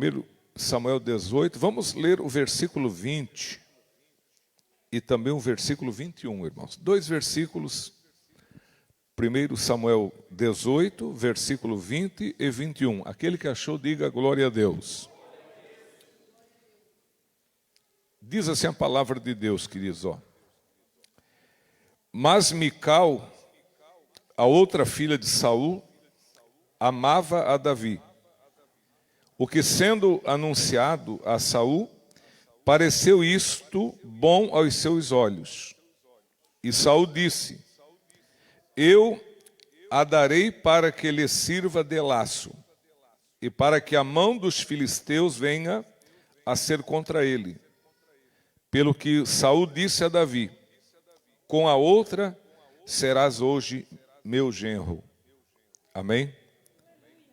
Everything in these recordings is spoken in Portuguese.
1 Samuel 18, vamos ler o versículo 20 e também o versículo 21, irmãos. Dois versículos, 1 Samuel 18, versículo 20 e 21. Aquele que achou, diga glória a Deus. Diz assim a palavra de Deus, queridos, ó. Mas Mical, a outra filha de Saul, amava a Davi, o que sendo anunciado a Saul, pareceu isto bom aos seus olhos. E Saul disse: eu a darei para que lhe sirva de laço, e para que a mão dos filisteus venha a ser contra ele. Pelo que Saul disse a Davi: com a outra serás hoje meu genro. Amém?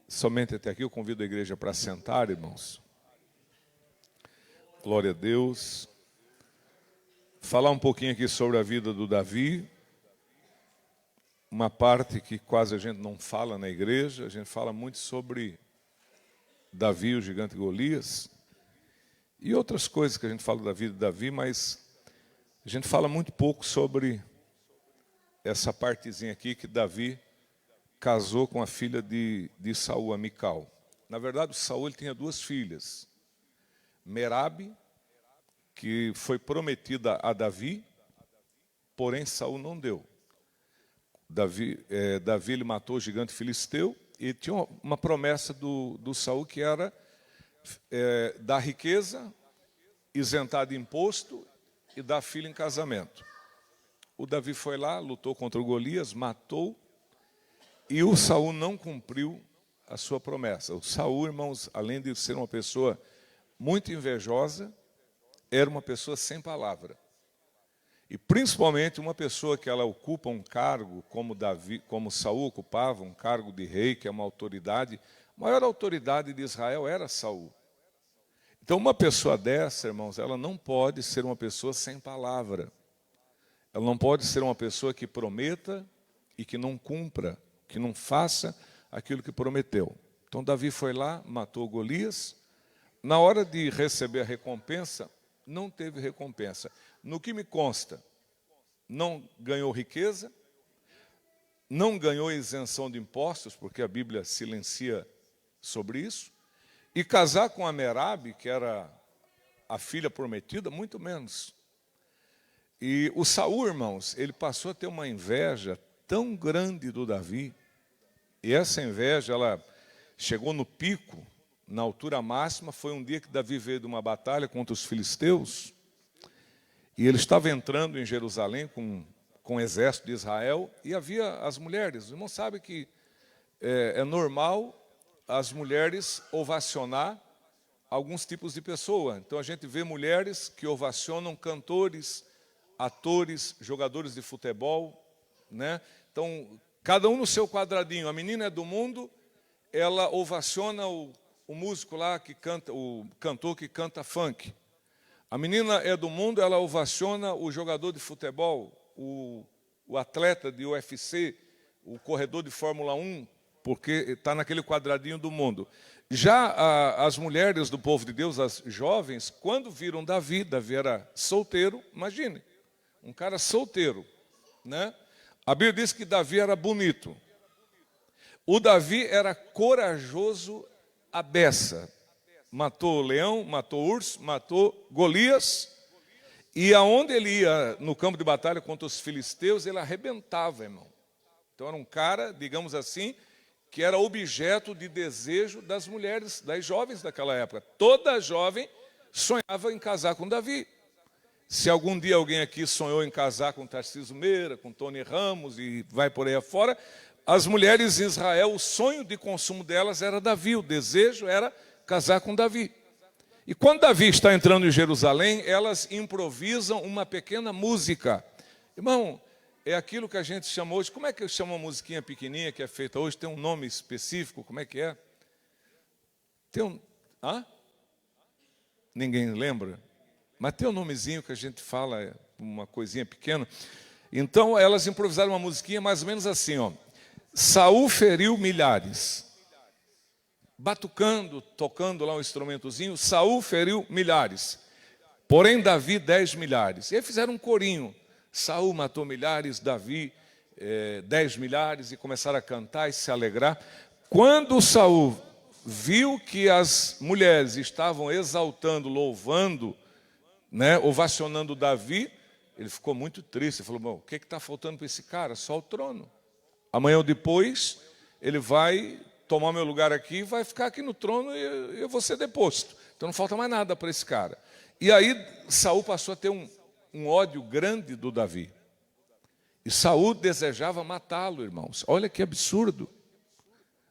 Somente até aqui eu convido a igreja para sentar, irmãos. Glória a Deus. Falar um pouquinho aqui sobre a vida do Davi. Uma parte que quase a gente não fala na igreja. A gente fala muito sobre Davi, o gigante Golias. E outras coisas que a gente fala da vida de Davi, mas a gente fala muito pouco sobre essa partezinha aqui que Davi casou com a filha de Saul, a Mical. Na verdade, o Saul ele tinha duas filhas. Merabe, que foi prometida a Davi, porém Saul não deu. Davi ele matou o gigante filisteu e tinha uma promessa do Saul que era dar riqueza, isentar de imposto e dar filho em casamento. O Davi foi lá, lutou contra o Golias, matou, e o Saul não cumpriu a sua promessa. O Saul, irmãos, além de ser uma pessoa muito invejosa, era uma pessoa sem palavra. E principalmente uma pessoa que ela ocupa um cargo, como Saul ocupava, um cargo de rei, que é uma autoridade. A maior autoridade de Israel era Saul. Então uma pessoa dessa, irmãos, ela não pode ser uma pessoa sem palavra. Ela não pode ser uma pessoa que prometa e que não cumpra, que não faça aquilo que prometeu. Então Davi foi lá, matou Golias. Na hora de receber a recompensa, não teve recompensa. No que me consta, não ganhou riqueza, não ganhou isenção de impostos, porque a Bíblia silencia sobre isso, e casar com a Merabe, que era a filha prometida, muito menos. E o Saul, irmãos, ele passou a ter uma inveja tão grande do Davi, e essa inveja, ela chegou no pico, na altura máxima. Foi um dia que Davi veio de uma batalha contra os filisteus, e ele estava entrando em Jerusalém com o exército de Israel, e havia as mulheres. Os irmãos sabem que é normal as mulheres ovacionar alguns tipos de pessoa. Então a gente vê mulheres que ovacionam cantores, atores, jogadores de futebol, né? Então, cada um no seu quadradinho. A menina é do mundo, ela ovaciona o músico lá que canta, o cantor que canta funk. A menina é do mundo, ela ovaciona o jogador de futebol, o atleta de UFC, o corredor de Fórmula 1, porque está naquele quadradinho do mundo. Já as mulheres do povo de Deus, as jovens, quando viram Davi era solteiro, imagine, um cara solteiro, né? A Bíblia diz que Davi era bonito. O Davi era corajoso à beça. Matou o leão, matou o urso, matou Golias. E aonde ele ia no campo de batalha contra os filisteus, ele arrebentava, irmão. Então era um cara, digamos assim, que era objeto de desejo das mulheres, das jovens daquela época. Toda jovem sonhava em casar com Davi. Se algum dia alguém aqui sonhou em casar com Tarcísio Meira, com Tony Ramos e vai por aí afora, as mulheres em Israel, o sonho de consumo delas era Davi, o desejo era casar com Davi. E quando Davi está entrando em Jerusalém, elas improvisam uma pequena música. Irmão, é aquilo que a gente chama hoje, como é que chama uma musiquinha pequenininha que é feita hoje? Tem um nome específico, como é que é? Tem um... Ninguém lembra? Mas tem um nomezinho que a gente fala, uma coisinha pequena. Então, elas improvisaram uma musiquinha mais ou menos assim, ó. Saul feriu milhares, batucando, tocando lá um instrumentozinho, Saul feriu milhares, porém Davi 10 milhares. E aí fizeram um corinho, Saul matou milhares, Davi 10 milhares, e começaram a cantar e se alegrar. Quando Saul viu que as mulheres estavam exaltando, louvando, ovacionando Davi, ele ficou muito triste. Ele falou: bom, o que está faltando para esse cara? Só o trono. Amanhã ou depois, ele vai tomar meu lugar aqui, vai ficar aqui no trono e eu vou ser deposto. Então não falta mais nada para esse cara. E aí Saul passou a ter um ódio grande do Davi. E Saul desejava matá-lo, irmãos. Olha que absurdo.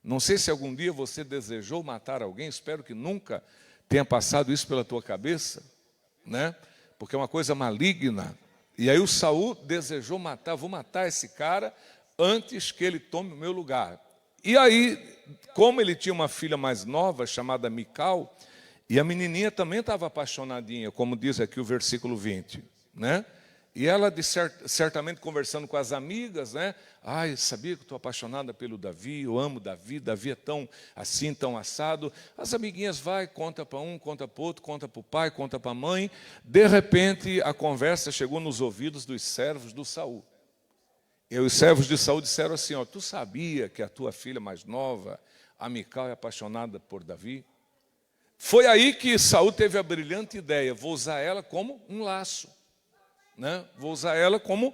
Não sei se algum dia você desejou matar alguém, espero que nunca tenha passado isso pela tua cabeça, porque é uma coisa maligna. E aí o Saul desejou matar, vou matar esse cara antes que ele tome o meu lugar. E aí, como ele tinha uma filha mais nova, chamada Mical, e a menininha também estava apaixonadinha, como diz aqui o versículo 20, E ela, certamente, conversando com as amigas, ai, sabia que estou apaixonada pelo Davi, eu amo Davi, Davi é tão assim, tão assado. As amiguinhas vai, conta para um, conta para o outro, conta para o pai, conta para a mãe. De repente, a conversa chegou nos ouvidos dos servos do Saul. E os servos de Saul disseram assim: ó, tu sabia que a tua filha mais nova, a Mical, é apaixonada por Davi? Foi aí que Saul teve a brilhante ideia: vou usar ela como um laço. Vou usar ela como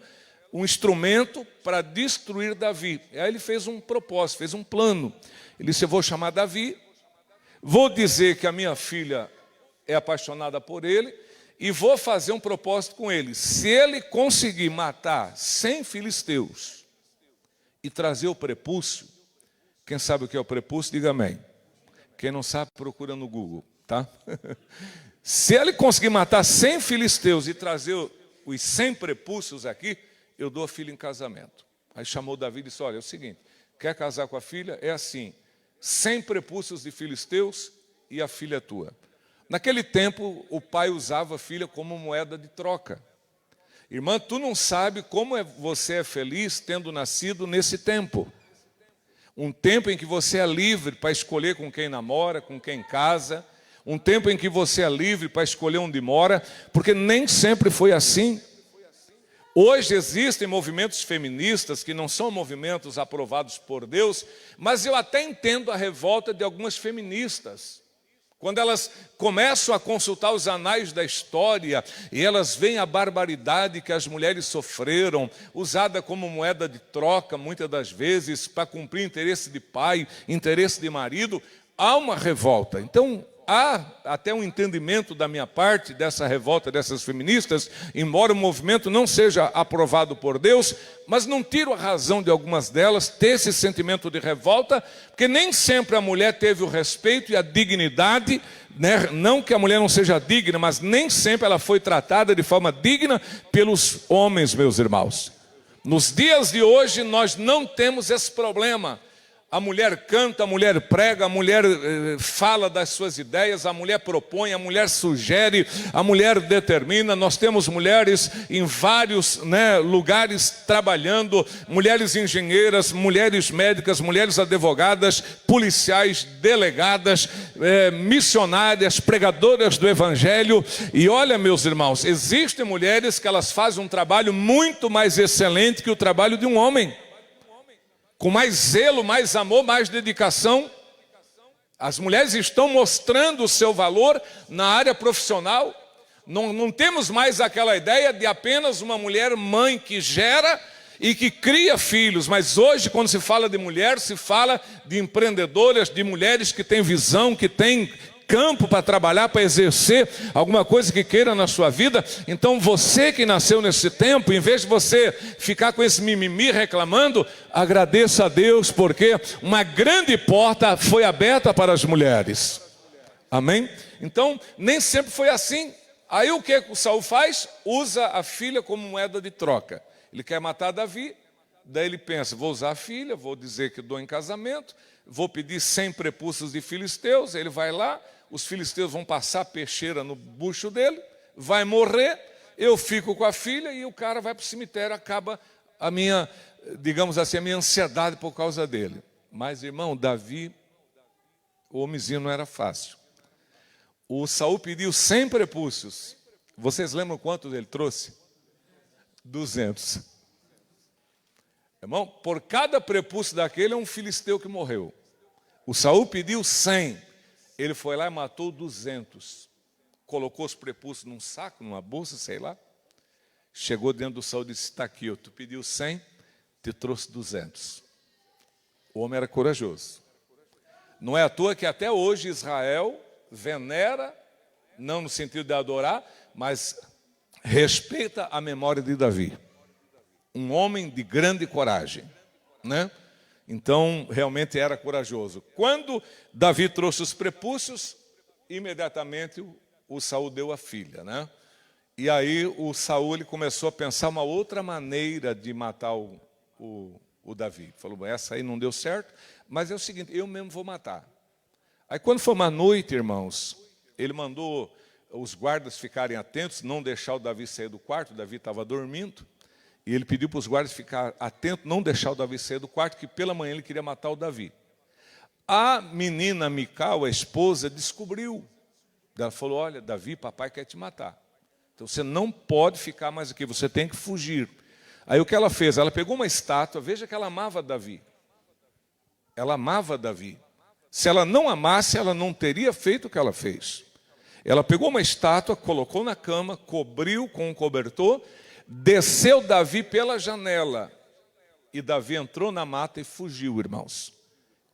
um instrumento para destruir Davi. E aí ele fez um propósito, fez um plano. Ele disse: eu vou chamar Davi, vou dizer que a minha filha é apaixonada por ele e vou fazer um propósito com ele. Se ele conseguir matar 100 filisteus e trazer o prepúcio, quem sabe o que é o prepúcio, diga amém. Quem não sabe, procura no Google, tá? Se ele conseguir matar 100 filisteus e trazer os 100 prepúcios aqui, eu dou a filha em casamento. Aí chamou Davi e disse: olha, é o seguinte, quer casar com a filha? É assim, 100 prepúcios de filisteus e a filha é tua. Naquele tempo, o pai usava a filha como moeda de troca. Irmã, tu não sabe como você é feliz tendo nascido nesse tempo. Um tempo em que você é livre para escolher com quem namora, com quem casa. Um tempo em que você é livre para escolher onde mora, porque nem sempre foi assim. Hoje existem movimentos feministas que não são movimentos aprovados por Deus, mas eu até entendo a revolta de algumas feministas. Quando elas começam a consultar os anais da história e elas veem a barbaridade que as mulheres sofreram, usada como moeda de troca, muitas das vezes, para cumprir interesse de pai, interesse de marido, há uma revolta. Então, há até um entendimento da minha parte dessa revolta dessas feministas, embora o movimento não seja aprovado por Deus, mas não tiro a razão de algumas delas ter esse sentimento de revolta, porque nem sempre a mulher teve o respeito e a dignidade, não que a mulher não seja digna, mas nem sempre ela foi tratada de forma digna pelos homens, meus irmãos. Nos dias de hoje nós não temos esse problema. A mulher canta, a mulher prega, a mulher fala das suas ideias, a mulher propõe, a mulher sugere, a mulher determina. Nós temos mulheres em vários lugares trabalhando, mulheres engenheiras, mulheres médicas, mulheres advogadas, policiais, delegadas, missionárias, pregadoras do Evangelho. E olha, meus irmãos, existem mulheres que elas fazem um trabalho muito mais excelente que o trabalho de um homem. Com mais zelo, mais amor, mais dedicação. As mulheres estão mostrando o seu valor na área profissional. Não temos mais aquela ideia de apenas uma mulher mãe que gera e que cria filhos. Mas hoje, quando se fala de mulher, se fala de empreendedoras, de mulheres que têm visão, que têm campo para trabalhar, para exercer alguma coisa que queira na sua vida. Então você que nasceu nesse tempo, em vez de você ficar com esse mimimi reclamando, agradeça a Deus, porque uma grande porta foi aberta para as mulheres. Amém? Então nem sempre foi assim. Aí o que o Saul faz? Usa a filha como moeda de troca. Ele quer matar Davi, daí ele pensa: vou usar a filha, vou dizer que dou em casamento, vou pedir 100 prepúcios de filisteus. Ele vai lá, os filisteus vão passar peixeira no bucho dele, vai morrer, eu fico com a filha e o cara vai para o cemitério, acaba a minha, digamos assim, a minha ansiedade por causa dele. Mas, irmão, Davi O homenzinho não era fácil. O Saul pediu 100 prepúcios. Vocês lembram quantos ele trouxe? 200. Irmão, por cada prepúcio daquele é um filisteu que morreu. O Saul pediu 100. Ele foi lá e matou 200. Colocou os prepúcios num saco, numa bolsa, sei lá. Chegou dentro do Saul e disse, está aqui, tu pediu 100, te trouxe 200. O homem era corajoso. Não é à toa que até hoje Israel venera, não no sentido de adorar, mas respeita a memória de Davi. Um homem de grande coragem, né? Então, realmente era corajoso. Quando Davi trouxe os prepúcios, imediatamente o Saul deu a filha, né? E aí o Saul ele começou a pensar uma outra maneira de matar o Davi. Falou, essa aí não deu certo, mas é o seguinte, eu mesmo vou matar. Aí quando foi uma noite, irmãos, ele mandou os guardas ficarem atentos, não deixar o Davi sair do quarto, o Davi estava dormindo, e ele pediu para os guardas ficar atentos, não deixar o Davi sair do quarto, que pela manhã ele queria matar o Davi. A menina Mical, a esposa, descobriu. Ela falou, olha, Davi, papai quer te matar. Então você não pode ficar mais aqui, você tem que fugir. Aí o que ela fez? Ela pegou uma estátua, veja que ela amava Davi. Ela amava Davi. Se ela não amasse, ela não teria feito o que ela fez. Ela pegou uma estátua, colocou na cama, cobriu com um cobertor, desceu Davi pela janela. E Davi entrou na mata e fugiu, irmãos.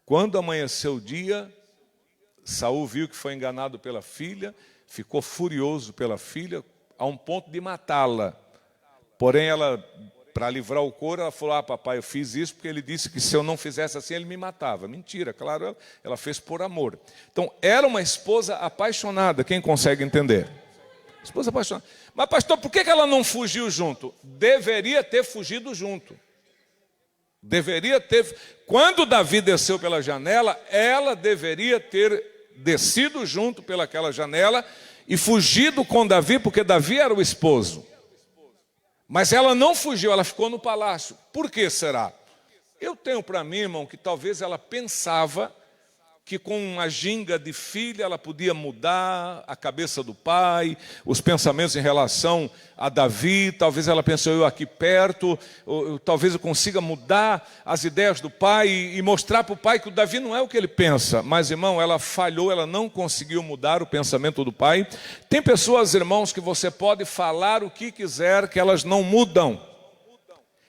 Quando amanheceu o dia, Saul viu que foi enganado pela filha, ficou furioso pela filha, a um ponto de matá-la. Porém, ela, para livrar o couro, ela falou, papai, eu fiz isso porque ele disse que se eu não fizesse assim, ele me matava. Mentira, claro, ela fez por amor. Então, era uma esposa apaixonada, quem consegue entender? Esposa apaixonada. Mas, pastor, por que ela não fugiu junto? Deveria ter fugido junto. Deveria ter... Quando Davi desceu pela janela, ela deveria ter descido junto pelaquela janela e fugido com Davi, porque Davi era o esposo. Mas ela não fugiu, ela ficou no palácio. Por que será? Eu tenho para mim, irmão, que talvez ela pensava que com uma ginga de filha ela podia mudar a cabeça do pai, os pensamentos em relação a Davi. Talvez ela pensou, eu aqui perto, talvez eu consiga mudar as ideias do pai e mostrar para o pai que o Davi não é o que ele pensa. Mas, irmão, ela falhou, ela não conseguiu mudar o pensamento do pai. Tem pessoas, irmãos, que você pode falar o que quiser, que elas não mudam.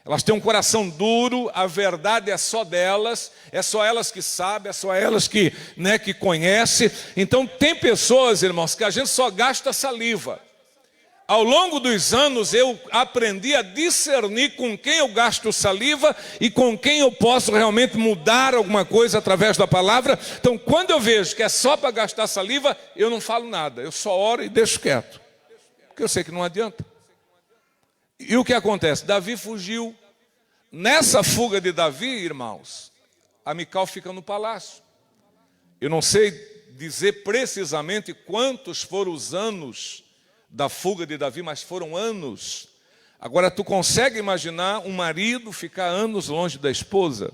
Elas têm um coração duro, a verdade é só delas, é só elas que sabem, é só elas que conhecem. Então tem pessoas, irmãos, que a gente só gasta saliva. Ao longo dos anos eu aprendi a discernir com quem eu gasto saliva e com quem eu posso realmente mudar alguma coisa através da palavra. Então quando eu vejo que é só para gastar saliva, eu não falo nada, eu só oro e deixo quieto. Porque eu sei que não adianta. E o que acontece? Davi fugiu. Nessa fuga de Davi, irmãos, a Mical fica no palácio. Eu não sei dizer precisamente quantos foram os anos da fuga de Davi, mas foram anos. Agora, tu consegue imaginar um marido ficar anos longe da esposa?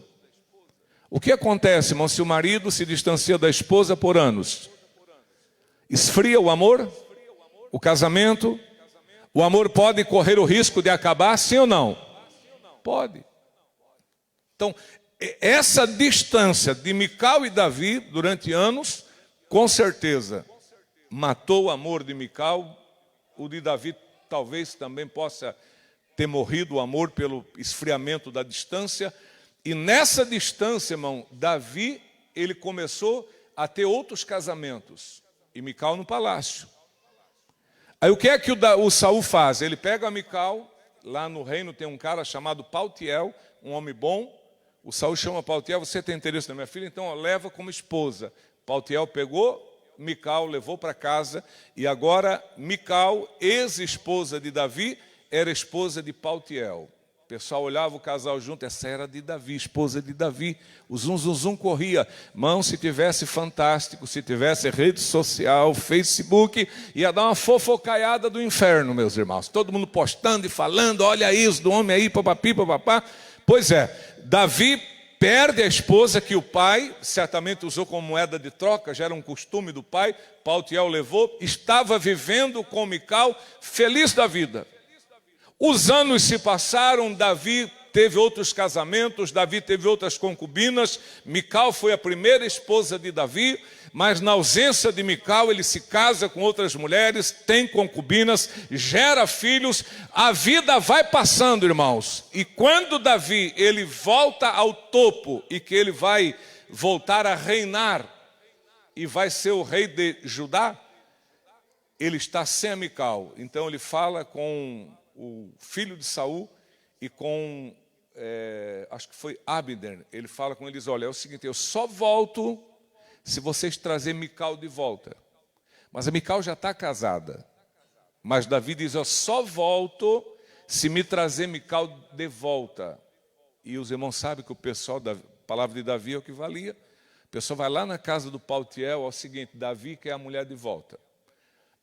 O que acontece, irmão, se o marido se distancia da esposa por anos? Esfria o amor? O casamento? O amor pode correr o risco de acabar, sim ou não? Pode. Então, essa distância de Mical e Davi durante anos, com certeza, matou o amor de Mical. O de Davi talvez também possa ter morrido o amor pelo esfriamento da distância. E nessa distância, irmão, Davi, ele começou a ter outros casamentos. E Mical no palácio. Aí o que é que o Saul faz? Ele pega a Mical, lá no reino tem um cara chamado Paltiel, um homem bom. O Saul chama Paltiel, você tem interesse na minha filha? Então leva como esposa. Paltiel pegou Mical, levou para casa. E agora Mical, ex-esposa de Davi, era esposa de Paltiel. O pessoal olhava o casal junto, essa era de Davi, esposa de Davi. O zum, zum, zum corria. Mão, se tivesse fantástico, se tivesse rede social, Facebook, ia dar uma fofocaiada do inferno, meus irmãos. Todo mundo postando e falando, olha isso do homem aí, papapi, papapá. Pois é, Davi perde a esposa que o pai certamente usou como moeda de troca, já era um costume do pai, Paltiel levou, estava vivendo com Mical, feliz da vida. Os anos se passaram, Davi teve outros casamentos, Davi teve outras concubinas, Mical foi a primeira esposa de Davi, mas na ausência de Mical ele se casa com outras mulheres, tem concubinas, gera filhos, a vida vai passando, irmãos. E quando Davi ele volta ao topo e que ele vai voltar a reinar e vai ser o rei de Judá, ele está sem a Mical. Então ele fala com o filho de Saul e com, acho que foi Abner, ele fala com eles, olha, é o seguinte, eu só volto se vocês trazerem Mical de volta. Mas a Mical já está casada. Mas Davi diz, eu só volto se me trazer Mical de volta. E os irmãos sabem que o pessoal, da palavra de Davi é o que valia. O pessoal vai lá na casa do Paltiel, é o seguinte, Davi quer a mulher de volta.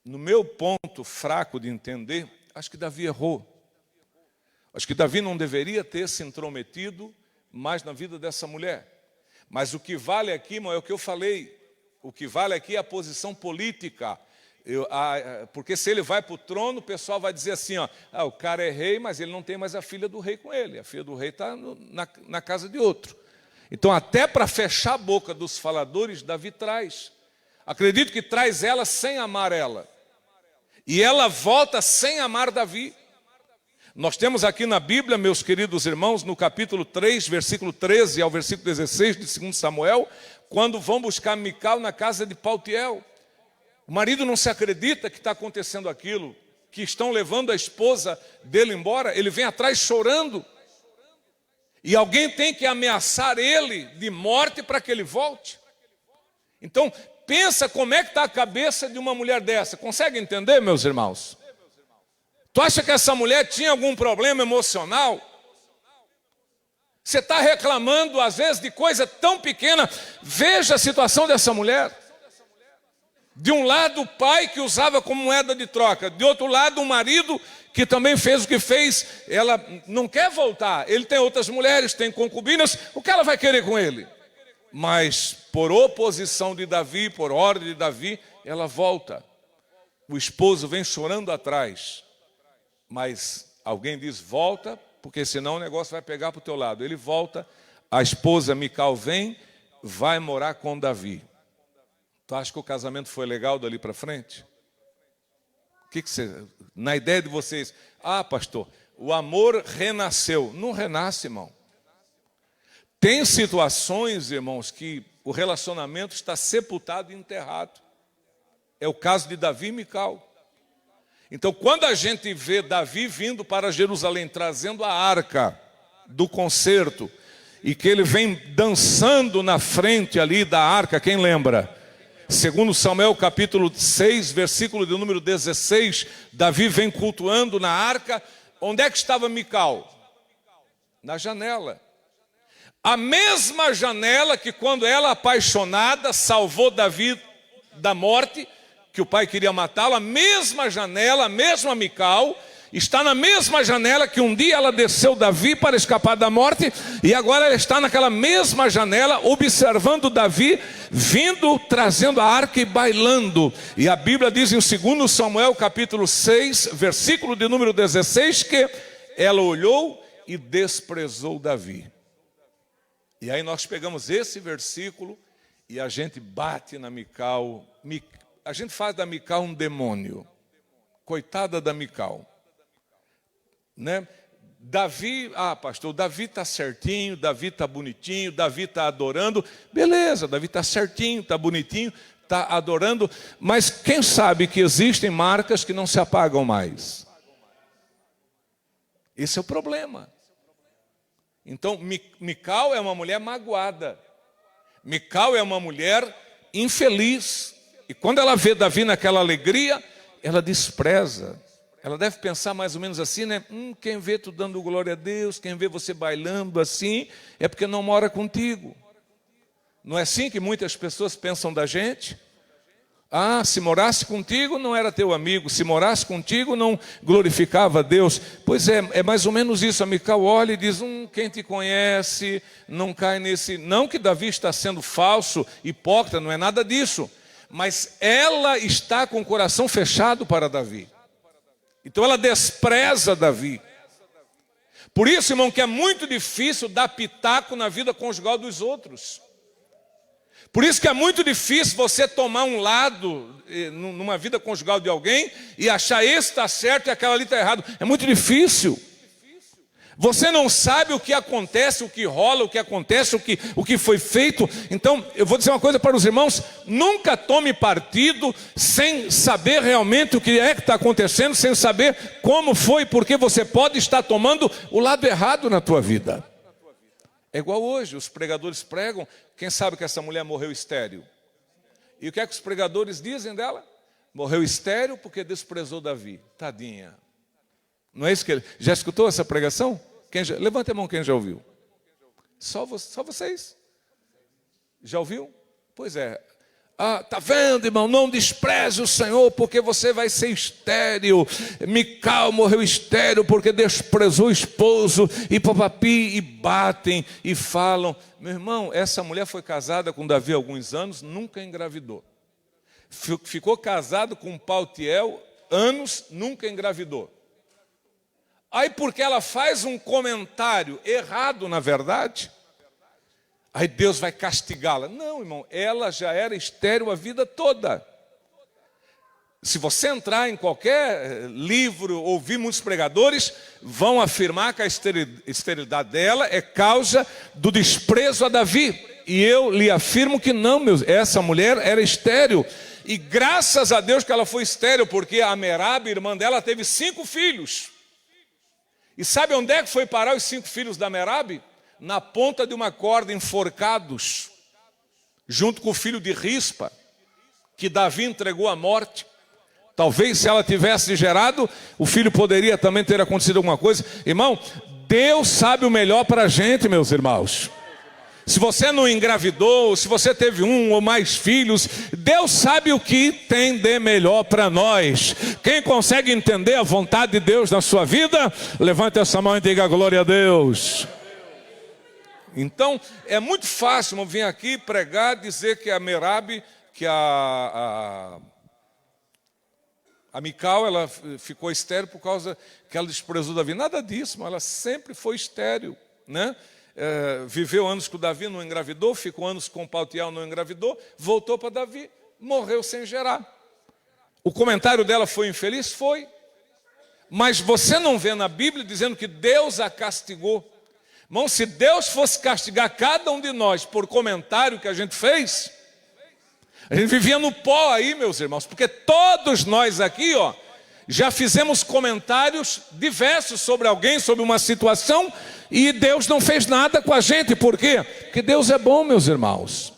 No meu ponto fraco de entender, acho que Davi errou. Acho que Davi não deveria ter se intrometido mais na vida dessa mulher. Mas o que vale aqui, irmão, é o que eu falei. O que vale aqui é a posição política. Porque se ele vai para o trono, o pessoal vai dizer assim, ó, o cara é rei, mas ele não tem mais a filha do rei com ele. A filha do rei está na casa de outro. Então, até para fechar a boca dos faladores, Davi traz. Acredito que traz ela sem amar ela. E ela volta sem amar Davi. Nós temos aqui na Bíblia, meus queridos irmãos, no capítulo 3, versículo 13 ao versículo 16 de 2 Samuel, quando vão buscar Mical na casa de Paltiel. O marido não se acredita que está acontecendo aquilo, que estão levando a esposa dele embora, ele vem atrás chorando. E alguém tem que ameaçar ele de morte para que ele volte. Então, pensa como é que está a cabeça de uma mulher dessa. Consegue entender, meus irmãos? Tu acha que essa mulher tinha algum problema emocional? Você está reclamando, às vezes, de coisa tão pequena. Veja a situação dessa mulher. De um lado, o pai que usava como moeda de troca. De outro lado, o marido que também fez o que fez. Ela não quer voltar. Ele tem outras mulheres, tem concubinas. O que ela vai querer com ele? Mas, por oposição de Davi, por ordem de Davi, ela volta. O esposo vem chorando atrás. Mas alguém diz, volta, porque senão o negócio vai pegar para o teu lado. Ele volta, a esposa Mical vem, vai morar com Davi. Tu acha que o casamento foi legal dali para frente? Que você, na ideia de vocês, pastor, o amor renasceu. Não renasce, irmão. Tem situações, irmãos, que o relacionamento está sepultado e enterrado. É o caso de Davi e Mical. Então, quando a gente vê Davi vindo para Jerusalém, trazendo a arca do concerto, e que ele vem dançando na frente ali da arca, quem lembra? Segundo Samuel capítulo 6, versículo de número 16, Davi vem cultuando na arca. Onde é que estava Mical? Na janela. A mesma janela que quando ela apaixonada salvou Davi da morte, que o pai queria matá-lo, a mesma janela, a mesma Mical, está na mesma janela que um dia ela desceu Davi para escapar da morte, e agora ela está naquela mesma janela, observando Davi, vindo, trazendo a arca e bailando. E a Bíblia diz em 2 Samuel capítulo 6, versículo de número 16, que ela olhou e desprezou Davi. E aí nós pegamos esse versículo e a gente bate na Mical. A gente faz da Mical um demônio. Coitada da Mical. Né? Davi, pastor, Davi está certinho, Davi está bonitinho, Davi está adorando. Beleza, Davi está certinho, está bonitinho, está adorando. Mas quem sabe que existem marcas que não se apagam mais? Esse é o problema. Então, Mical é uma mulher magoada. Mical é uma mulher infeliz. E quando ela vê Davi naquela alegria, ela despreza. Ela deve pensar mais ou menos assim, né? Quem vê tu dando glória a Deus, quem vê você bailando assim, é porque não mora contigo. Não é assim que muitas pessoas pensam da gente? Ah, se morasse contigo não era teu amigo, se morasse contigo não glorificava a Deus. Pois é mais ou menos isso. A Mical olha e diz, quem te conhece não cai nesse... Não que Davi está sendo falso, hipócrita, não é nada disso. Mas ela está com o coração fechado para Davi. Então ela despreza Davi. Por isso, irmão, que é muito difícil dar pitaco na vida conjugal dos outros. Por isso que é muito difícil você tomar um lado numa vida conjugal de alguém e achar esse está certo e aquela ali está errado. É muito difícil. Você não sabe o que acontece, o que rola, o que acontece, o que foi feito. Então, eu vou dizer uma coisa para os irmãos: nunca tome partido sem saber realmente o que é que está acontecendo, sem saber como foi, porque você pode estar tomando o lado errado na tua vida. É igual hoje, os pregadores pregam, quem sabe que essa mulher morreu estéril? E o que é que os pregadores dizem dela? Morreu estéril porque desprezou Davi. Tadinha. Não é isso que ele... Já escutou essa pregação? Levanta a mão quem já ouviu. Só vocês. Já ouviu? Pois é. Ah, tá vendo, irmão? Não despreze o Senhor porque você vai ser estéril. Mical morreu estéril porque desprezou o esposo. E papapi, e batem, e falam. Meu irmão, essa mulher foi casada com Davi há alguns anos, nunca engravidou. Ficou casado com Paltiel anos, nunca engravidou. Aí porque ela faz um comentário errado, na verdade... Aí Deus vai castigá-la. Não, irmão, ela já era estéril a vida toda. Se você entrar em qualquer livro, ouvir muitos pregadores, vão afirmar que a esterilidade dela é causa do desprezo a Davi. E eu lhe afirmo que não, meus. Essa mulher era estéril. E graças a Deus que ela foi estéril, porque a Merabe, irmã dela, teve 5 filhos. E sabe onde é que foi parar os 5 filhos da Merabe? Na ponta de uma corda, enforcados, junto com o filho de Rispa, que Davi entregou à morte. Talvez se ela tivesse gerado, o filho poderia também ter acontecido alguma coisa. Irmão, Deus sabe o melhor para a gente, meus irmãos. Se você não engravidou, se você teve 1 ou mais filhos, Deus sabe o que tem de melhor para nós. Quem consegue entender a vontade de Deus na sua vida, levante essa mão e diga glória a Deus. Então, é muito fácil, irmão, vir aqui pregar, dizer que a Merabe, que a Mical, ela ficou estéril por causa que ela desprezou Davi. Nada disso, mas ela sempre foi estéril, né? Viveu anos com Davi, não engravidou, ficou anos com Paltiel, não engravidou, voltou para Davi, morreu sem gerar. O comentário dela foi infeliz? Foi. Mas você não vê na Bíblia dizendo que Deus a castigou. Irmão, se Deus fosse castigar cada um de nós por comentário que a gente fez, a gente vivia no pó aí, meus irmãos, porque todos nós aqui, já fizemos comentários diversos sobre alguém, sobre uma situação, e Deus não fez nada com a gente. Por quê? Porque Deus é bom, meus irmãos.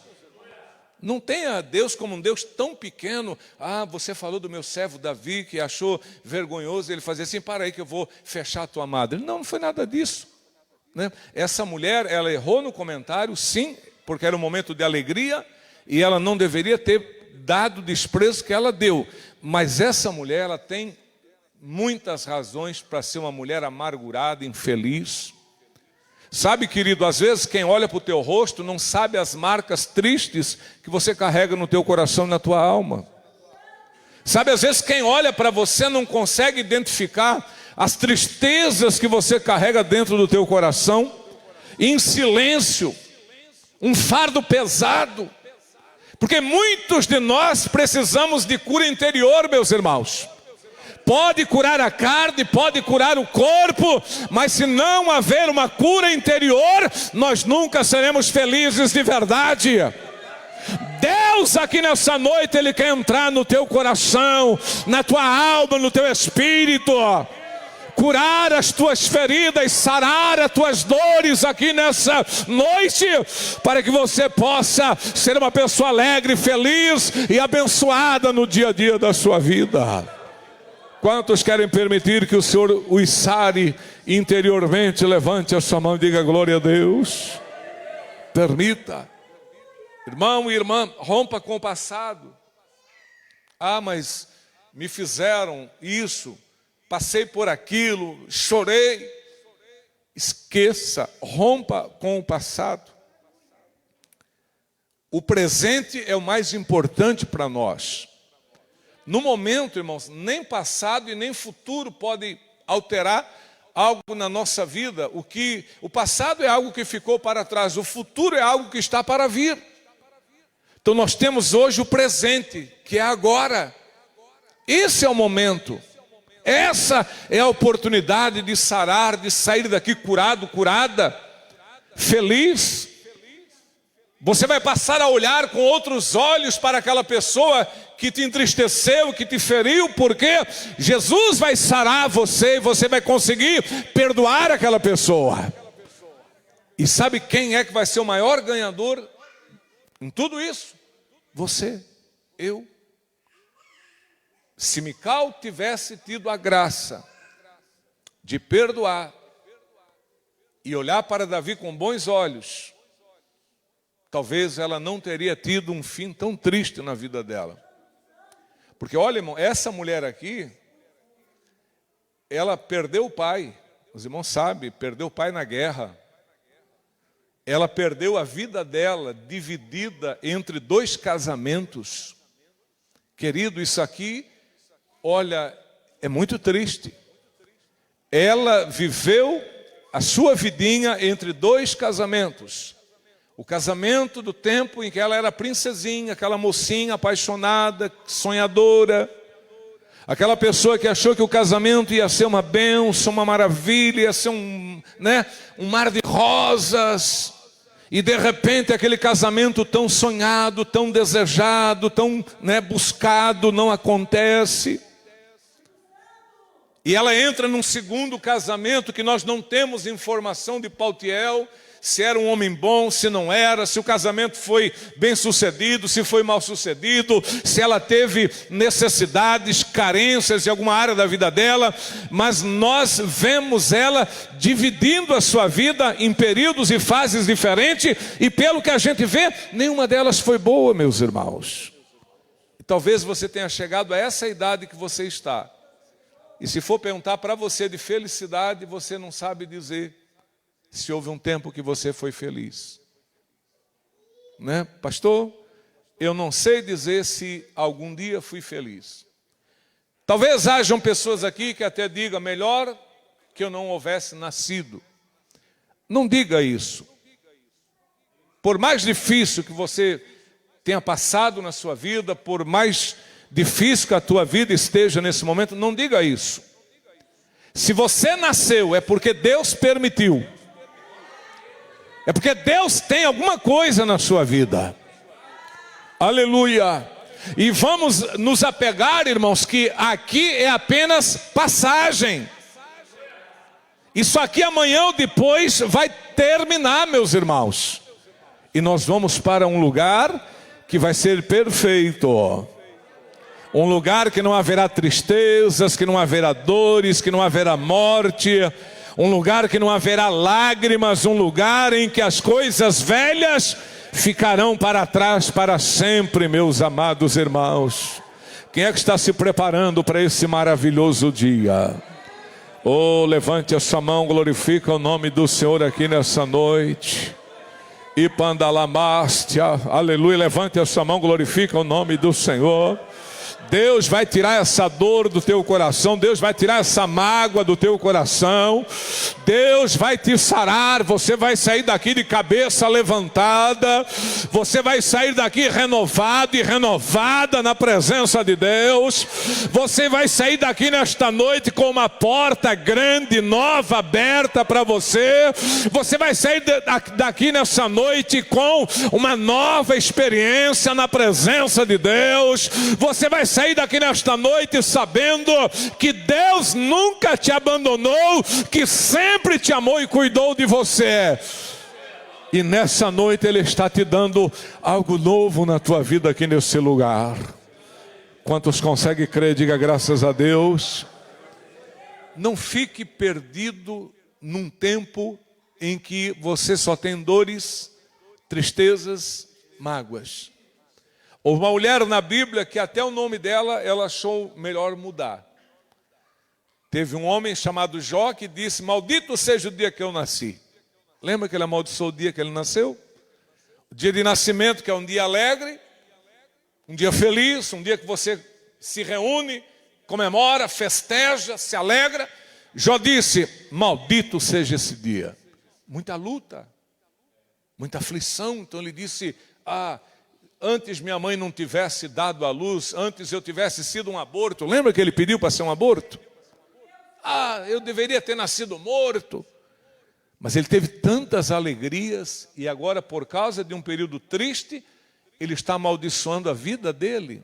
Não tenha Deus como um Deus tão pequeno. Ah, você falou do meu servo Davi, que achou vergonhoso ele fazer assim, para aí que eu vou fechar a tua madre. Não foi nada disso. Né? Essa mulher, ela errou no comentário, sim, porque era um momento de alegria, e ela não deveria ter dado o desprezo que ela deu. Mas essa mulher, ela tem muitas razões para ser uma mulher amargurada, infeliz. Sabe, querido, às vezes quem olha para o teu rosto não sabe as marcas tristes que você carrega no teu coração e na tua alma. Sabe, às vezes quem olha para você não consegue identificar as tristezas que você carrega dentro do teu coração, em silêncio, um fardo pesado. Porque muitos de nós precisamos de cura interior, meus irmãos. Pode curar a carne, pode curar o corpo, mas se não haver uma cura interior, nós nunca seremos felizes de verdade. Deus aqui nessa noite, Ele quer entrar no teu coração, na tua alma, no teu espírito, curar as tuas feridas, sarar as tuas dores aqui nessa noite, para que você possa ser uma pessoa alegre, feliz e abençoada no dia a dia da sua vida. Quantos querem permitir que o Senhor os sare interiormente? Levante a sua mão e diga glória a Deus. Permita. Irmão e irmã, rompa com o passado. Ah, mas me fizeram isso, passei por aquilo, chorei. Esqueça, rompa com o passado. O presente é o mais importante para nós. No momento, irmãos, nem passado e nem futuro pode alterar algo na nossa vida. O passado é algo que ficou para trás, o futuro é algo que está para vir. Então nós temos hoje o presente, que é agora. Esse é o momento. Essa é a oportunidade de sarar, de sair daqui curado, curada, feliz. Você vai passar a olhar com outros olhos para aquela pessoa que te entristeceu, que te feriu, porque Jesus vai sarar você e você vai conseguir perdoar aquela pessoa. E sabe quem é que vai ser o maior ganhador em tudo isso? Você, eu. Se Mical tivesse tido a graça de perdoar e olhar para Davi com bons olhos, talvez ela não teria tido um fim tão triste na vida dela. Porque olha, irmão, essa mulher aqui, ela perdeu o pai. Os irmãos sabem, perdeu o pai na guerra. Ela perdeu a vida dela dividida entre 2 casamentos. Querido, isso aqui, olha, é muito triste. Ela viveu a sua vidinha entre 2 casamentos. O casamento do tempo em que ela era princesinha, aquela mocinha apaixonada, sonhadora. Aquela pessoa que achou que o casamento ia ser uma bênção, uma maravilha, ia ser um mar de rosas. E de repente aquele casamento tão sonhado, tão desejado, tão buscado, não acontece. E ela entra num segundo casamento que nós não temos informação de Paltiel, se era um homem bom, se não era, se o casamento foi bem sucedido, se foi mal sucedido, se ela teve necessidades, carências em alguma área da vida dela, mas nós vemos ela dividindo a sua vida em períodos e fases diferentes, e pelo que a gente vê, nenhuma delas foi boa, meus irmãos. Talvez você tenha chegado a essa idade que você está, e se for perguntar para você de felicidade, você não sabe dizer se houve um tempo que você foi feliz. Pastor, eu não sei dizer se algum dia fui feliz. Talvez hajam pessoas aqui que até digam, melhor que eu não houvesse nascido. Não diga isso. Por mais difícil que você tenha passado na sua vida, por mais difícil que a tua vida esteja nesse momento, não diga isso. Se você nasceu, é porque Deus permitiu. É porque Deus tem alguma coisa na sua vida. Aleluia. E vamos nos apegar, irmãos, que aqui é apenas passagem. Isso aqui amanhã ou depois vai terminar, meus irmãos. E nós vamos para um lugar que vai ser perfeito. Um lugar que não haverá tristezas, que não haverá dores, que não haverá morte. Um lugar que não haverá lágrimas, um lugar em que as coisas velhas ficarão para trás para sempre, meus amados irmãos. Quem é que está se preparando para esse maravilhoso dia? Oh, levante a sua mão, glorifica o nome do Senhor aqui nessa noite. E Pandalamastia, aleluia, levante a sua mão, glorifica o nome do Senhor. Deus vai tirar essa dor do teu coração, Deus vai tirar essa mágoa do teu coração, Deus vai te sarar, você vai sair daqui de cabeça levantada, você vai sair daqui renovado e renovada na presença de Deus, você vai sair daqui nesta noite com uma porta grande, nova, aberta para você, você vai sair daqui nessa noite com uma nova experiência na presença de Deus, você vai sair daqui nesta noite sabendo que Deus nunca te abandonou, que sempre te amou e cuidou de você. E nessa noite Ele está te dando algo novo na tua vida aqui nesse lugar. Quantos conseguem crer? Diga graças a Deus. Não fique perdido num tempo em que você só tem dores, tristezas, mágoas. Houve uma mulher na Bíblia que até o nome dela ela achou melhor mudar. Teve um homem chamado Jó que disse: maldito seja o dia que eu nasci. Lembra que ele amaldiçoou o dia que ele nasceu? O dia de nascimento, que é um dia alegre, um dia feliz, um dia que você se reúne, comemora, festeja, se alegra. Jó disse: maldito seja esse dia. Muita luta, muita aflição. Então ele disse: antes minha mãe não tivesse dado à luz, antes eu tivesse sido um aborto. Lembra que ele pediu para ser um aborto? Eu deveria ter nascido morto. Mas ele teve tantas alegrias e agora, por causa de um período triste, ele está amaldiçoando a vida dele.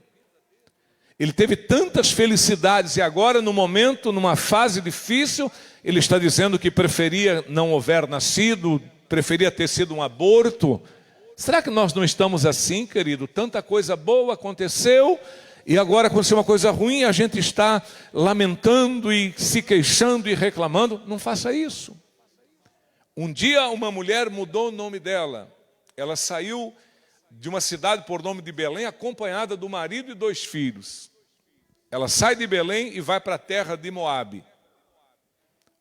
Ele teve tantas felicidades e agora, no momento, numa fase difícil, ele está dizendo que preferia não haver nascido, preferia ter sido um aborto. Será que nós não estamos assim, querido? Tanta coisa boa aconteceu e agora aconteceu uma coisa ruim e a gente está lamentando e se queixando e reclamando. Não faça isso. Um dia uma mulher mudou o nome dela. Ela saiu de uma cidade por nome de Belém, acompanhada do marido e 2 filhos. Ela sai de Belém e vai para a terra de Moabe.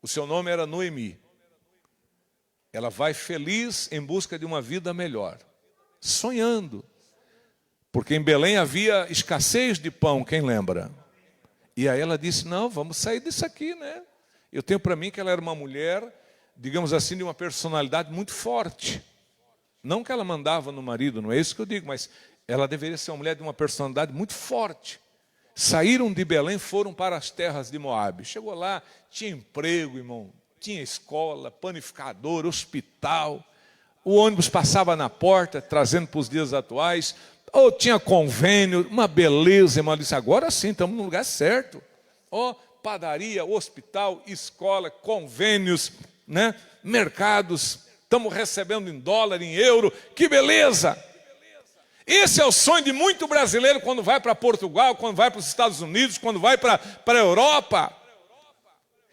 O seu nome era Noemi. Ela vai feliz em busca de uma vida melhor, sonhando. Porque em Belém havia escassez de pão, quem lembra? E aí ela disse: não, vamos sair disso aqui, né? Eu tenho para mim que ela era uma mulher, digamos assim, de uma personalidade muito forte. Não que ela mandava no marido, não é isso que eu digo, mas ela deveria ser uma mulher de uma personalidade muito forte. Saíram de Belém, foram para as terras de Moabe. Chegou lá, tinha emprego, irmão, tinha escola, panificador, hospital. O ônibus passava na porta, trazendo para os dias atuais. Ou tinha convênio, uma beleza, irmão. Disse: agora sim, estamos no lugar certo. Padaria, hospital, escola, convênios, né? Mercados, estamos recebendo em dólar, em euro, que beleza! Esse é o sonho de muito brasileiro quando vai para Portugal, quando vai para os Estados Unidos, quando vai para a Europa.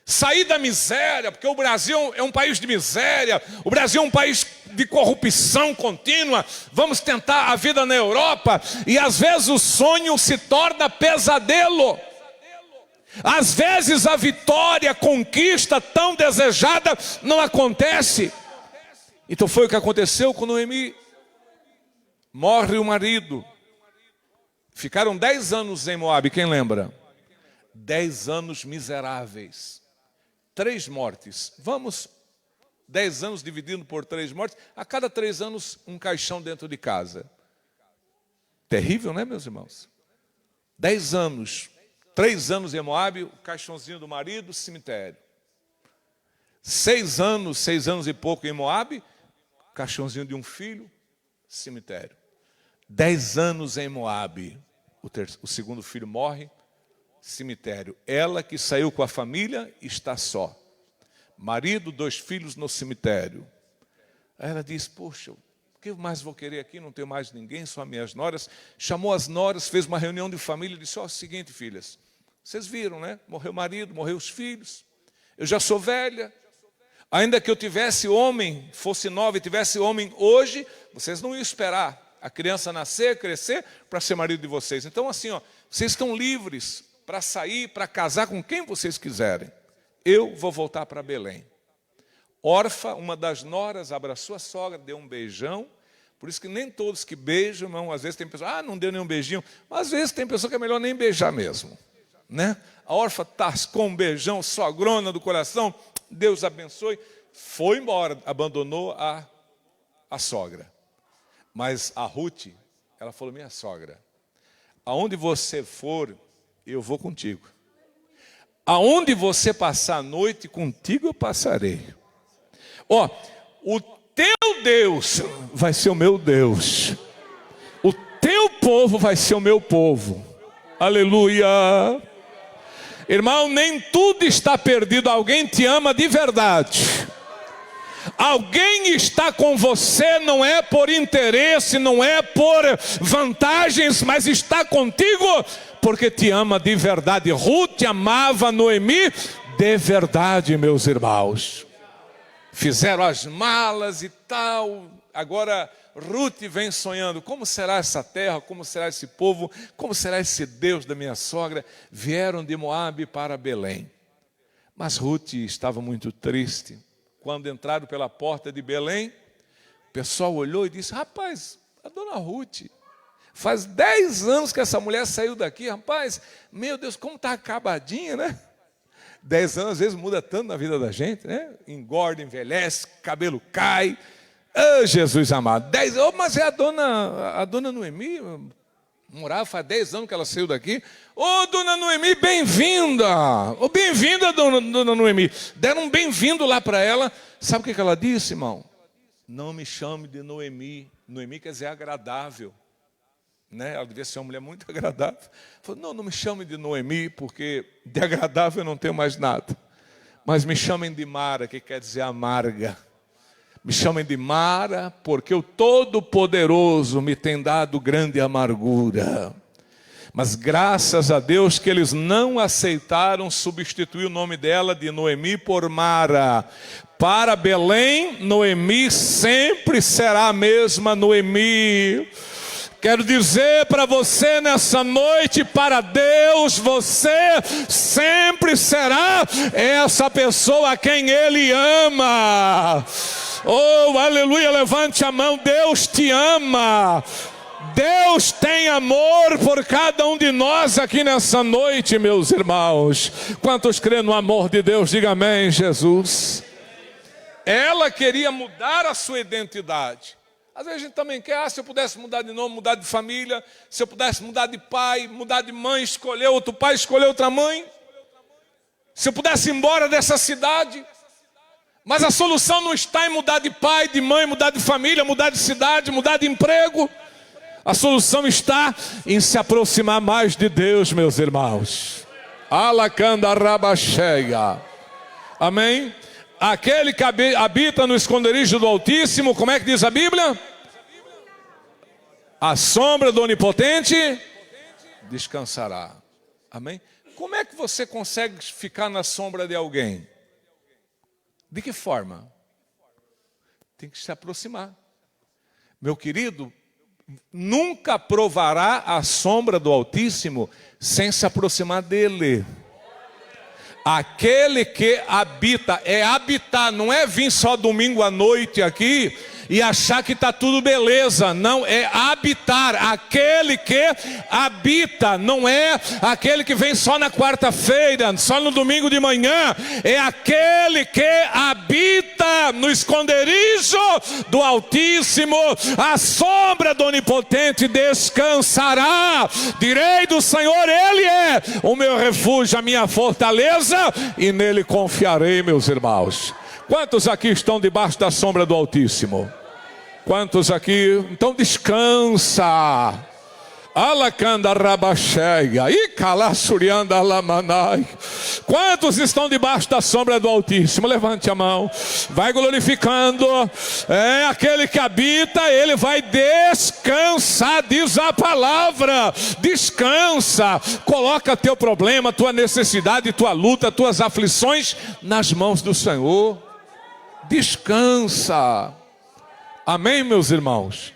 Sair da miséria, porque o Brasil é um país de miséria, o Brasil é um país de corrupção contínua. Vamos tentar a vida na Europa e às vezes o sonho se torna pesadelo. Às vezes a vitória, a conquista tão desejada não acontece. Então foi o que aconteceu com Noemi. Morre o marido. Ficaram 10 anos em Moabe, quem lembra? 10 anos miseráveis. 3 mortes. Vamos, 10 anos dividindo por 3 mortes. A cada 3 anos, um caixão dentro de casa. Terrível, né, meus irmãos? 10 anos. 3 anos em Moabe, o caixãozinho do marido, cemitério. 6 anos e pouco em Moabe, caixãozinho de um filho, cemitério. 10 anos em Moabe, o segundo filho morre, cemitério. Ela que saiu com a família está só. Marido, 2 filhos no cemitério. Aí ela diz: poxa, o que mais vou querer aqui? Não tenho mais ninguém, só minhas noras. Chamou as noras, fez uma reunião de família e disse: o seguinte, filhas, vocês viram, né? Morreu o marido, morreu os filhos. Eu já sou velha. Ainda que eu tivesse homem, fosse nova e tivesse homem hoje, vocês não iam esperar a criança nascer, crescer, para ser marido de vocês. Então assim, vocês estão livres para sair, para casar com quem vocês quiserem. Eu vou voltar para Belém. Orfa, uma das noras, abraçou a sogra, deu um beijão. Por isso que nem todos que beijam, não, às vezes tem pessoa, não deu nenhum beijinho. Mas às vezes tem pessoa que é melhor nem beijar mesmo, né? A Orfa tascou um beijão, sogrona do coração, Deus abençoe, foi embora, abandonou a sogra. Mas a Ruth, ela falou: minha sogra, aonde você for, eu vou contigo. Aonde você passar a noite, contigo eu passarei. O teu Deus vai ser o meu Deus. O teu povo vai ser o meu povo. Aleluia. Irmão, nem tudo está perdido. Alguém te ama de verdade. Alguém está com você, não é por interesse, não é por vantagens, mas está contigo porque te ama de verdade. Ruth amava Noemi de verdade, meus irmãos. Fizeram as malas e tal, Agora Ruth vem sonhando, como será essa terra, como será esse povo, como será esse Deus da minha sogra. Vieram de Moabe para Belém. Mas Ruth estava muito triste. Quando entraram pela porta de Belém, o pessoal olhou e disse: rapaz, a dona Ruth, faz 10 anos que essa mulher saiu daqui, rapaz, meu Deus, como está acabadinha, né? 10 anos às vezes muda tanto na vida da gente, né? Engorda, envelhece, cabelo cai. Oh, Jesus amado, 10 anos, mas é a dona Noemi, morava faz 10 anos que ela saiu daqui. Ô, dona Noemi, bem-vinda! Ô, bem-vinda, dona Noemi. Deram um bem-vindo lá para ela. Sabe o que ela disse, irmão? Não me chame de Noemi. Noemi quer dizer agradável, né? Ela devia ser uma mulher muito agradável. Falou: não me chame de Noemi, porque de agradável eu não tenho mais nada. Mas me chamem de Mara, que quer dizer amarga. Me chamem de Mara, porque o Todo-Poderoso me tem dado grande amargura. Mas graças a Deus que eles não aceitaram substituir o nome dela de Noemi por Mara. Para Belém, Noemi sempre será a mesma Noemi. Quero dizer para você nessa noite, para Deus, você sempre será essa pessoa a quem Ele ama. Oh, aleluia, levante a mão, Deus te ama. Deus tem amor por cada um de nós aqui nessa noite, meus irmãos. Quantos creem no amor de Deus? Diga amém, Jesus. Ela queria mudar a sua identidade. Às vezes a gente também quer, se eu pudesse mudar de nome, mudar de família, se eu pudesse mudar de pai, mudar de mãe, escolher outro pai, escolher outra mãe. Se eu pudesse ir embora dessa cidade. Mas a solução não está em mudar de pai, de mãe, mudar de família, mudar de cidade, mudar de emprego. A solução está em se aproximar mais de Deus, meus irmãos. Alacanda rabacheia. Amém? Aquele que habita no esconderijo do Altíssimo, como é que diz a Bíblia? A sombra do Onipotente descansará. Amém? Como é que você consegue ficar na sombra de alguém? De que forma? Tem que se aproximar. Meu querido, nunca provará a sombra do Altíssimo sem se aproximar dele. Aquele que habita, é habitar, não é vir só domingo à noite aqui e achar que está tudo beleza. Não, é habitar. Aquele que habita, não é aquele que vem só na quarta-feira, só no domingo de manhã. É aquele que habita no esconderijo do Altíssimo. A sombra do Onipotente descansará. Direi do Senhor, Ele é o meu refúgio, a minha fortaleza, e nele confiarei, meus irmãos. Quantos aqui estão debaixo da sombra do Altíssimo? Quantos aqui? Então descansa. Alacanda rabacheia e calassurianda lamanai. Quantos estão debaixo da sombra do Altíssimo? Levante a mão. Vai glorificando. É aquele que habita, ele vai descansar, diz a palavra. Descansa. Coloca teu problema, tua necessidade, tua luta, tuas aflições nas mãos do Senhor. Descansa. Amém, meus irmãos?